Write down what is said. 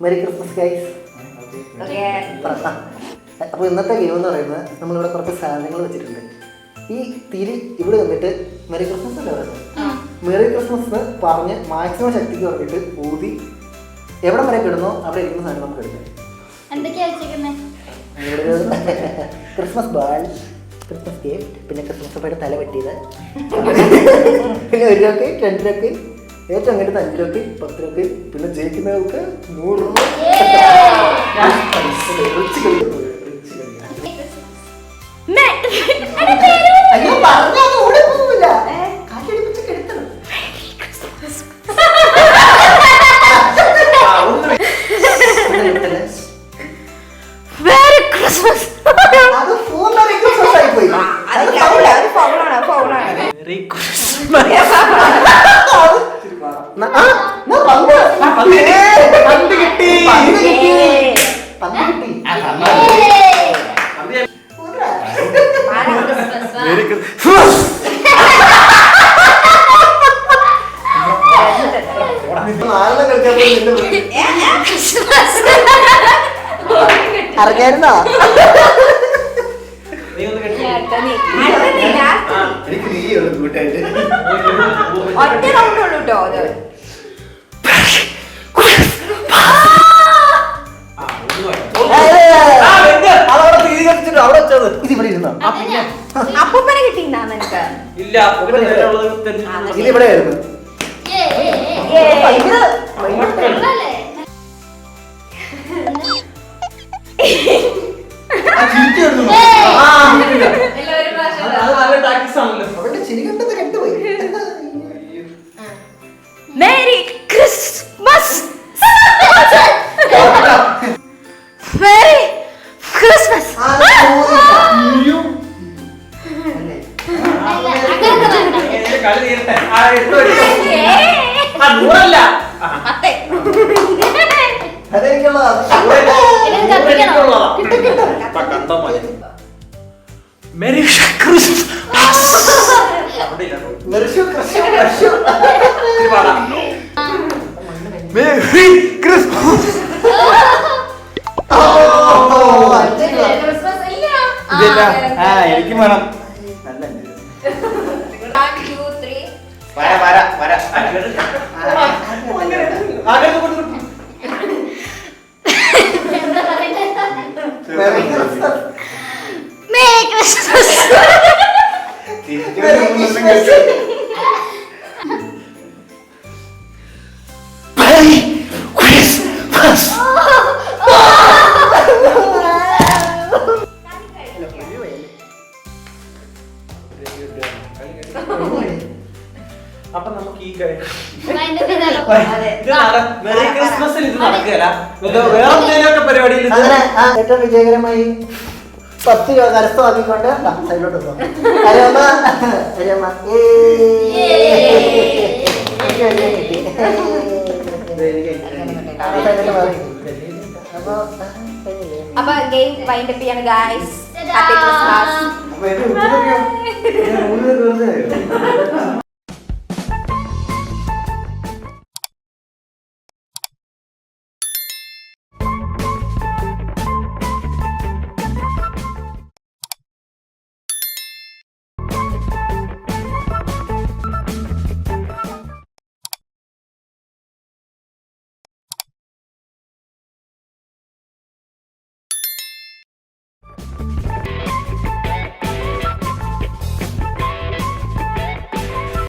Merry Christmas guys. അപ്പോൾ ഇന്നത്തെ game എന്ന് പറയുന്നത് നമ്മളിവിടെ കുറച്ച് സാധനങ്ങൾ വെച്ചിട്ടുണ്ട്. ഈ തിരി ഇവിടെ വന്നിട്ട് മെറി ക്രിസ്മസ് അല്ലേ പറയുന്നത്, മെറി ക്രിസ്മസ് പറഞ്ഞ് മാക്സിമം ശക്തിക്ക് പറഞ്ഞിട്ട് ഊതി എവിടെ വരെ കിടുന്നോ അവിടെ ഇരിക്കുന്ന സാധനം നമുക്ക് എടുക്കാം. ക്രിസ്മസ് ബാൾ, ക്രിസ്മസ് ഗിഫ്റ്റ്, പിന്നെ ക്രിസ്മസ് അപ്പയുടെ തല വെട്ടിയത്, പിന്നെ 1 രൂപ, 2 രൂപ, ഏറ്റവും അങ്ങോട്ട് 5 രൂപ, 10 രൂപ, പിന്നെ ജയിക്കുന്നവർക്ക് 100 രൂപ. അയ്യോ പറഞ്ഞാൽ ഓടി പോവില്ല, കാറ്റടിപ്പിച്ച് കെടുത്തണം. അത് ഫോൺ ക്രിസ്മസ് ആയിപ്പോയി. അറിഞ്ഞായിരുന്നോ? എനിക്ക് നീ കൂട്ടായിട്ട് ഒറ്റ റൗണ്ട് ഉള്ളൂ കേട്ടോ. അത് ഇതിവിടെ ഇരുന്നോ? അപ്പൂപ്പനെ കിട്ടിയിരുന്നാ നിനക്ക്? ഇതിവിടെ ആയിരുന്നു. ചിരി കണ്ടത് കണ്ടുപോയി. Merry Christmas, merry Christmas. Merry Christmas. എനിക്ക് വേണം. അപ്പൊ നമുക്ക് ഈ മെറി ക്രിസ്മസിൽ ഇത് നടക്കുകയല്ല, വേറെ എന്തെങ്കിലുമൊക്കെ പരിപാടിയിൽ ഏറ്റവും വിജയകരമായി 10 രൂപ കരസ്ഥമാക്കിക്കൊണ്ട് സൈഡിലോട്ട് പോകും. അപ്പൊ ഗെയിം വൈൻഡ് അപ്പ് ചെയ്യാണ് ഗൈസ്. Happy Christmas.